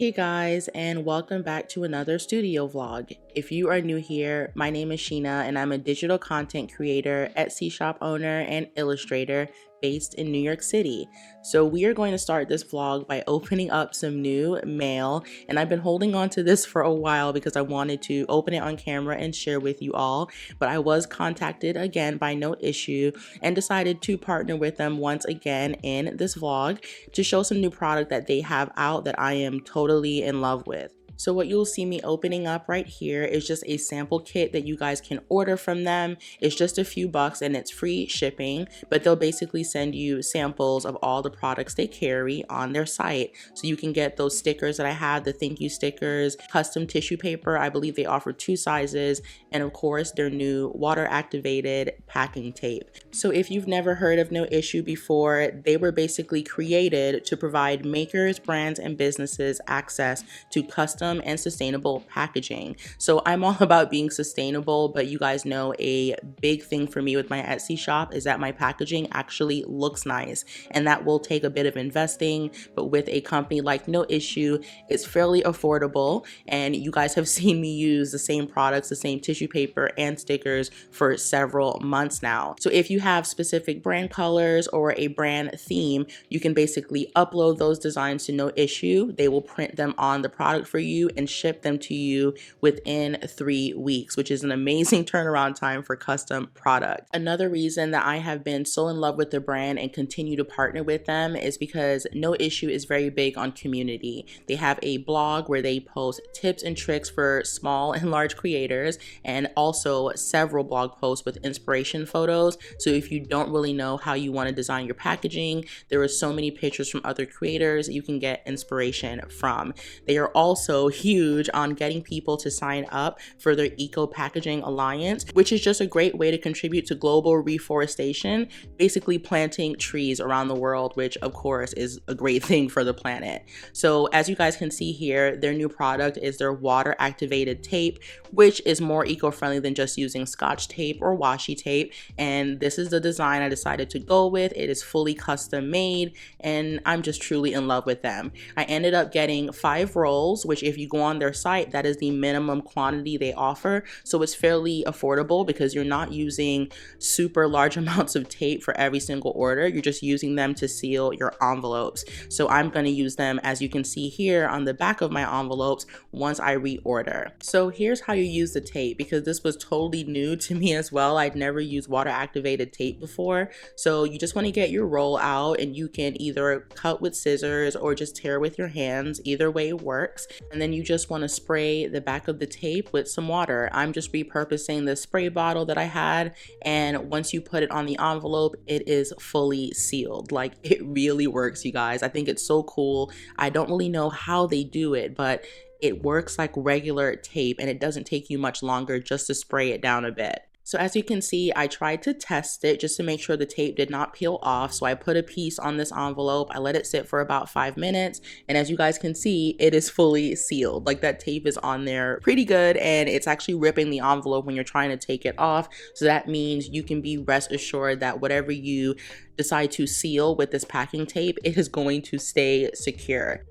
Hey guys, and welcome back to another studio vlog. If you are new here, my name is Sheena and I'm a digital content creator, Etsy shop owner, and illustrator based in New York City. So we are going to start this vlog by opening up some new mail, and I've been holding on to this for a while because I wanted to open it on camera and share with you all, but I was contacted again by No Issue and decided to partner with them once again in this vlog to show some new product that they have out that I am totally in love with. So what you'll see me opening up right here is just a sample kit that you guys can order from them. It's just a few bucks and it's free shipping, but they'll basically send you samples of all the products they carry on their site. So you can get those stickers that I have, the thank you stickers, custom tissue paper. I believe they offer 2 sizes, and of course their new water activated packing tape. So if you've never heard of No Issue before, they were basically created to provide makers, brands, and businesses access to custom and sustainable packaging. So I'm all about being sustainable, but you guys know a big thing for me with my Etsy shop is that my packaging actually looks nice, and that will take a bit of investing, but with a company like No Issue, it's fairly affordable, and you guys have seen me use the same products, the same tissue paper and stickers for several months now. So if you have specific brand colors or a brand theme, you can basically upload those designs to No Issue. They will print them on the product for you and ship them to you within 3 weeks, which is an amazing turnaround time for custom product. Another reason that I have been so in love with the brand and continue to partner with them is because No Issue is very big on community. They have a blog where they post tips and tricks for small and large creators, and also several blog posts with inspiration photos. So if you don't really know how you want to design your packaging, there are so many pictures from other creators you can get inspiration from. They are also huge on getting people to sign up for their Eco Packaging Alliance, which is just a great way to contribute to global reforestation, basically planting trees around the world, which of course is a great thing for the planet. So as you guys can see here, their new product is their water activated tape, which is more eco-friendly than just using Scotch tape or washi tape. And this is the design I decided to go with. It is fully custom made, and I'm just truly in love with them. I ended up getting 5 rolls, which if you go on their site, that is the minimum quantity they offer. So it's fairly affordable because you're not using super large amounts of tape for every single order. You're just using them to seal your envelopes. So I'm going to use them, as you can see here, on the back of my envelopes once I reorder. So here's how you use the tape, because this was totally new to me as well. I'd never used water activated tape before. So you just want to get your roll out, and you can either cut with scissors or just tear with your hands. Either way works. And then you just want to spray the back of the tape with some water. I'm just repurposing the spray bottle that I had, and once you put it on the envelope, it is fully sealed. Like, it really works, you guys. I think it's so cool. I don't really know how they do it, but it works like regular tape, and it doesn't take you much longer just to spray it down a bit. So as you can see, I tried to test it just to make sure the tape did not peel off. So I put a piece on this envelope, I let it sit for about 5 minutes, and as you guys can see, it is fully sealed. Like, that tape is on there pretty good, and it's actually ripping the envelope when you're trying to take it off. So that means you can be rest assured that whatever you decide to seal with this packing tape, it is going to stay secure.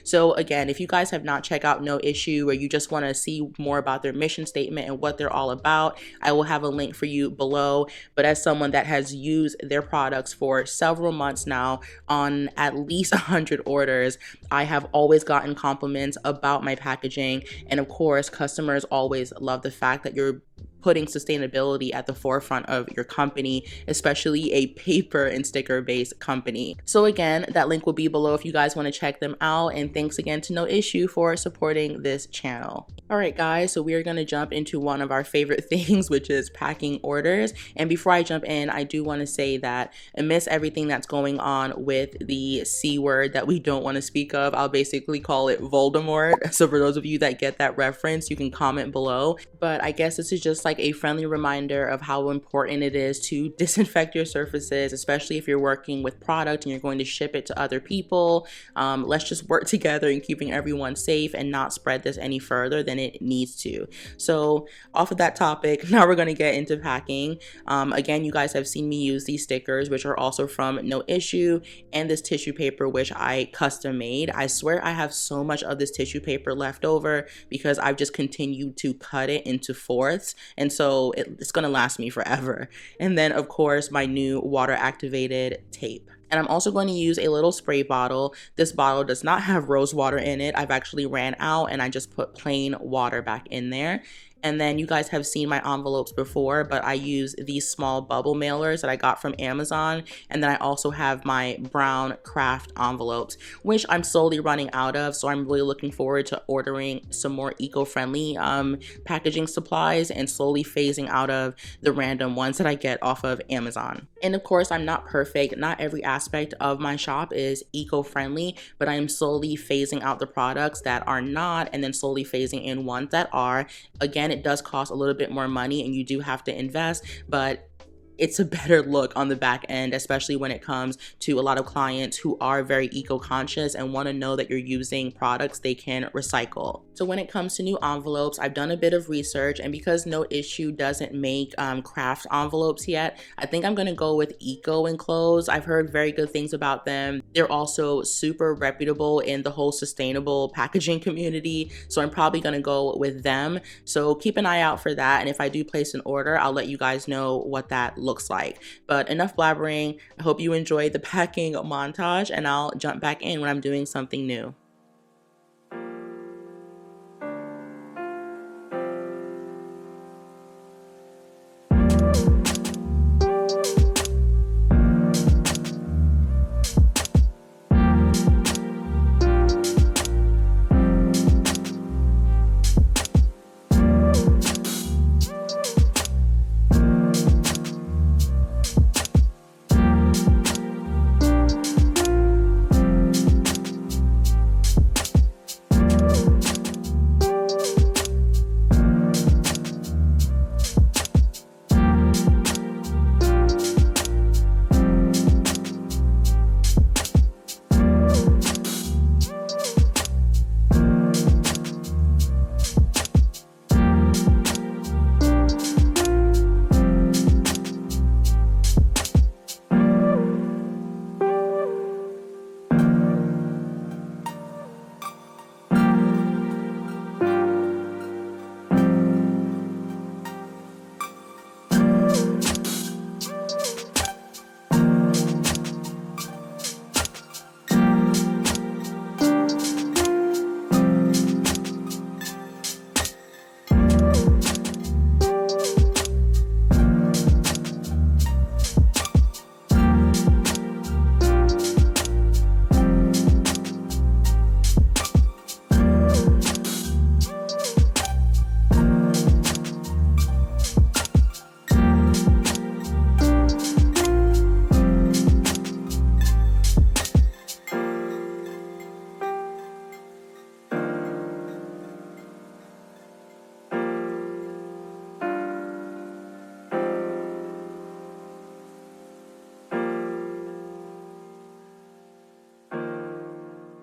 So again, if you guys have not checked out No Issue, or you just want to see more about their mission statement and what they're all about, I will have a link for you below. But as someone that has used their products for several months now on at least 100 orders, I have always gotten compliments about my packaging. And of course, customers always love the fact that you're putting sustainability at the forefront of your company, especially a paper and sticker based company. So again, that link will be below if you guys want to check them out, and thanks again to No Issue for supporting this channel. All right guys, so we are going to jump into one of our favorite things, which is packing orders. And before I jump in, I do want to say that amidst everything that's going on with the C word that we don't want to speak of, I'll basically call it Voldemort. So for those of you that get that reference, you can comment below. But I guess this is just like like a friendly reminder of how important it is to disinfect your surfaces, especially if you're working with product and you're going to ship it to other people. Let's just work together in keeping everyone safe and not spread this any further than it needs to. So off of that topic, now we're going to get into packing. Again, you guys have seen me use these stickers, which are also from No Issue, and this tissue paper, which I custom made. I swear I have so much of this tissue paper left over because I've just continued to cut it into fourths, and so it's going to last me forever. And then of course my new water activated tape. And I'm also going to use a little spray bottle. This bottle does not have rose water in it. I've actually ran out and I just put plain water back in there. And then you guys have seen my envelopes before, but I use these small bubble mailers that I got from Amazon. And then I also have my brown craft envelopes, which I'm slowly running out of. So I'm really looking forward to ordering some more eco-friendly packaging supplies and slowly phasing out of the random ones that I get off of Amazon. And of course, I'm not perfect. Not every aspect of my shop is eco-friendly, but I am slowly phasing out the products that are not, and then slowly phasing in ones that are. Again, it does cost a little bit more money and you do have to invest, but it's a better look on the back end, especially when it comes to a lot of clients who are very eco-conscious and want to know that you're using products they can recycle. So when it comes to new envelopes, I've done a bit of research, and because No Issue doesn't make craft envelopes yet, I think I'm going to go with Eco Enclose. I've heard very good things about them. They're also super reputable in the whole sustainable packaging community, so I'm probably going to go with them. So keep an eye out for that, and if I do place an order, I'll let you guys know what that looks like. But enough blabbering. I hope you enjoyed the packing montage, and I'll jump back in when I'm doing something new.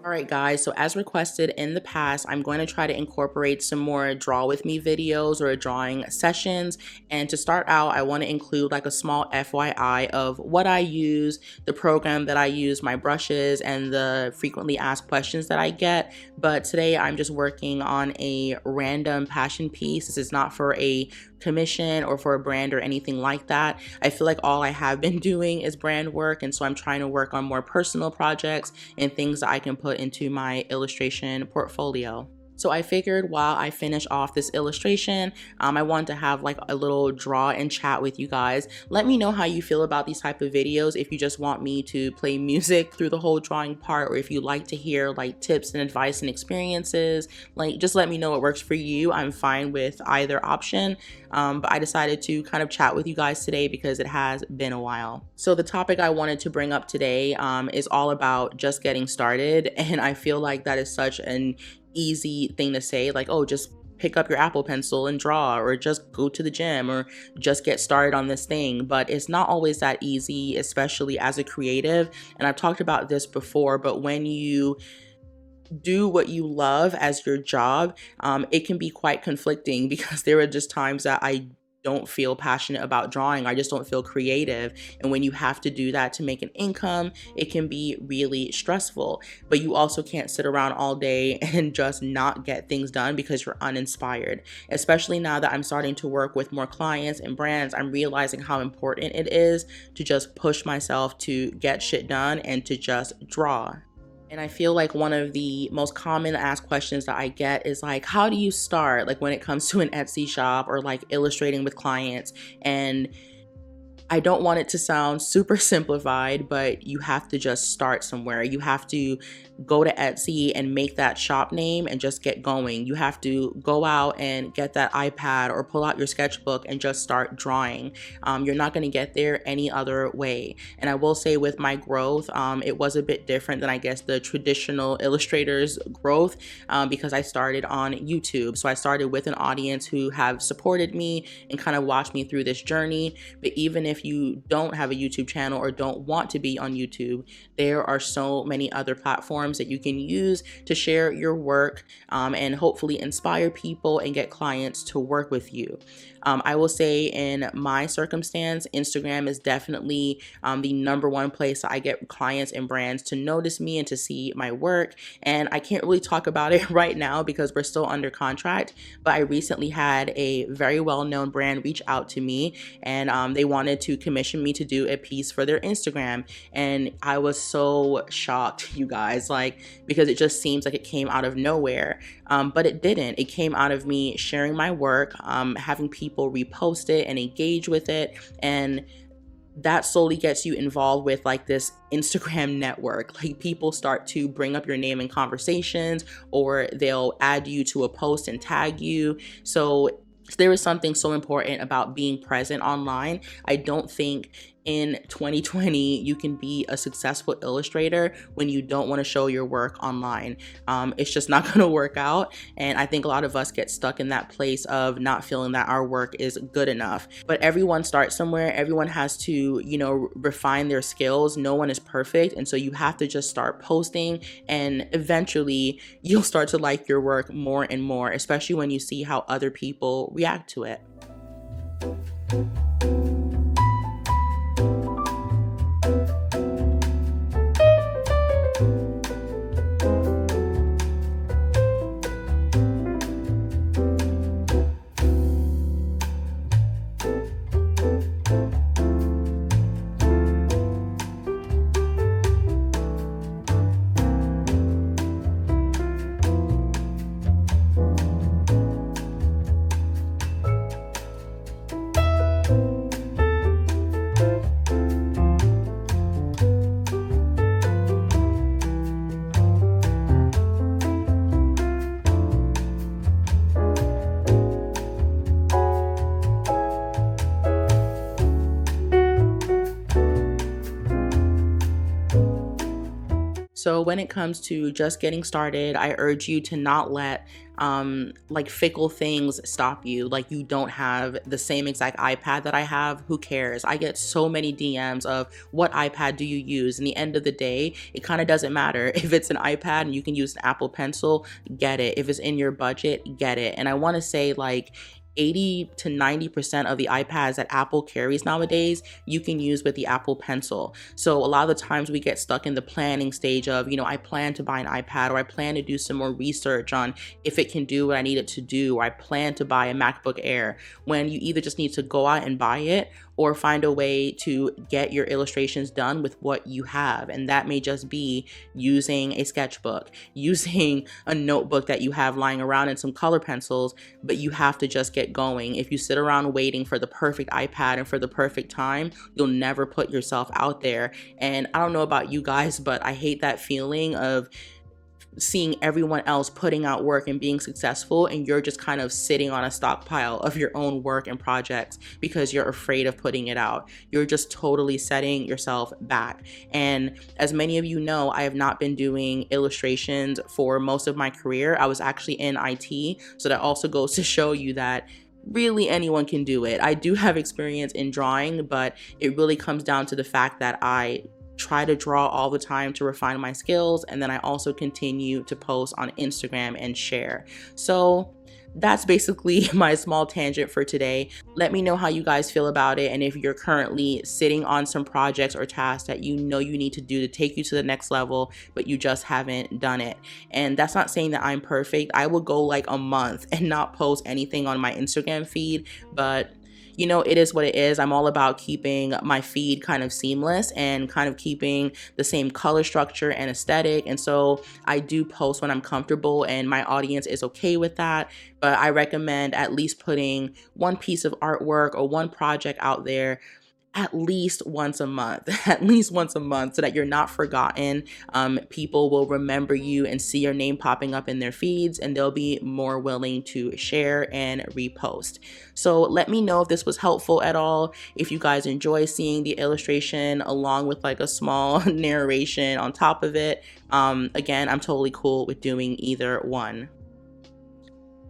Alright guys, so as requested in the past, I'm going to try to incorporate some more draw with me videos or drawing sessions. And to start out, I want to include like a small FYI of what I use, the program that I use, my brushes, and the frequently asked questions that I get. But today I'm just working on a random passion piece. This is not for a commission or for a brand or anything like that. I feel like all I have been doing is brand work, and so I'm trying to work on more personal projects and things that I can put into my illustration portfolio. So I figured while I finish off this illustration, I wanted to have like a little draw and chat with you guys. Let me know how you feel about these type of videos, if you just want me to play music through the whole drawing part, or if you like to hear like tips and advice and experiences. Like, just let me know what works for you. I'm fine with either option. But I decided to kind of chat with you guys today because it has been a while. So the topic I wanted to bring up today is all about just getting started. And I feel like that is such an easy thing to say, like, oh, just pick up your Apple Pencil and draw, or just go to the gym, or just get started on this thing. But it's not always that easy, especially as a creative. And I've talked about this before, but when you do what you love as your job, it can be quite conflicting because there are just times that I don't feel passionate about drawing. I just don't feel creative. And when you have to do that to make an income, it can be really stressful. But you also can't sit around all day and just not get things done because you're uninspired. Especially now that I'm starting to work with more clients and brands, I'm realizing how important it is to just push myself to get shit done and to just draw. And I feel like one of the most common asked questions that I get is like, how do you start? Like when it comes to an Etsy shop or like illustrating with clients. And I don't want it to sound super simplified, but you have to just start somewhere. You have to go to Etsy and make that shop name and just get going. You have to go out and get that iPad or pull out your sketchbook and just start drawing. You're not going to get there any other way. And I will say with my growth, it was a bit different than I guess the traditional illustrators growth because I started on YouTube. So I started with an audience who have supported me and kind of watched me through this journey. But even if you don't have a YouTube channel or don't want to be on YouTube, there are so many other platforms that you can use to share your work and hopefully inspire people and get clients to work with you. I will say in my circumstance, Instagram is definitely the number one place I get clients and brands to notice me and to see my work. And I can't really talk about it right now because we're still under contract, but I recently had a very well-known brand reach out to me and they wanted to commission me to do a piece for their Instagram. And I was so shocked, you guys, like, because it just seems like it came out of nowhere. But it didn't. It came out of me sharing my work, having people repost it and engage with it. And that slowly gets you involved with like this Instagram network. Like people start to bring up your name in conversations, or they'll add you to a post and tag you. So there is something so important about being present online. I don't think in 2020 you can be a successful illustrator when you don't want to show your work online. It's just not going to work out. And I think a lot of us get stuck in that place of not feeling that our work is good enough. But everyone starts somewhere. Everyone has to, refine their skills. No one is perfect. And so you have to just start posting, and eventually you'll start to like your work more and more, especially when you see how other people react to it. So when it comes to just getting started, I urge you to not let like fickle things stop you. Like you don't have the same exact iPad that I have. Who cares? I get so many DMs of what iPad do you use? In the end of the day, it kind of doesn't matter. If it's an iPad and you can use an Apple Pencil, get it. If it's in your budget, get it. And I want to say like 80 to 90% of the iPads that Apple carries nowadays, you can use with the Apple Pencil. So a lot of the times we get stuck in the planning stage of, I plan to buy an iPad, or I plan to do some more research on if it can do what I need it to do, or I plan to buy a MacBook Air, when you either just need to go out and buy it or find a way to get your illustrations done with what you have. And that may just be using a sketchbook, using a notebook that you have lying around and some color pencils, but you have to just get going. If you sit around waiting for the perfect iPad and for the perfect time, you'll never put yourself out there. And I don't know about you guys, but I hate that feeling of seeing everyone else putting out work and being successful, and you're just kind of sitting on a stockpile of your own work and projects because you're afraid of putting it out. You're just totally setting yourself back. And as many of you know, I have not been doing illustrations for most of my career. I was actually in IT, so that also goes to show you that really anyone can do it. I do have experience in drawing, but it really comes down to the fact that I try to draw all the time to refine my skills, and then I also continue to post on Instagram and share. So that's basically my small tangent for today. Let me know how you guys feel about it, and if you're currently sitting on some projects or tasks that you know you need to do to take you to the next level, but you just haven't done it. And that's not saying that I'm perfect. I will go like a month and not post anything on my Instagram feed, but you know, it is what it is. I'm all about keeping my feed kind of seamless and kind of keeping the same color structure and aesthetic. And so I do post when I'm comfortable and my audience is okay with that. But I recommend at least putting one piece of artwork or one project out there at least once a month, at least once a month, so that you're not forgotten. People will remember you and see your name popping up in their feeds, and they'll be more willing to share and repost. So let me know if this was helpful at all. If you guys enjoy seeing the illustration along with like a small narration on top of it, again, I'm totally cool with doing either one.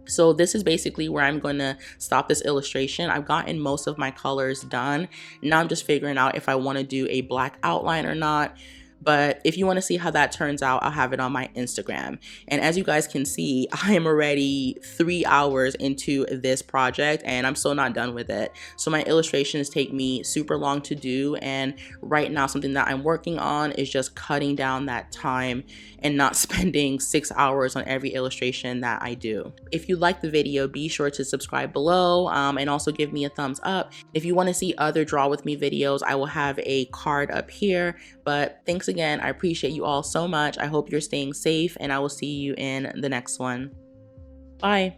So this is basically where I'm going to stop this illustration. I've gotten most of my colors done. Now I'm just figuring out if I want to do a black outline or not. But if you want to see how that turns out, I'll have it on my Instagram. And as you guys can see, I am already 3 hours into this project and I'm still not done with it. So my illustrations take me super long to do. And right now, something that I'm working on is just cutting down that time and not spending 6 hours on every illustration that I do. If you like the video, be sure to subscribe below and also give me a thumbs up. If you want to see other Draw With Me videos, I will have a card up here. But thanks again. I appreciate you all so much. I hope you're staying safe, and I will see you in the next one. Bye.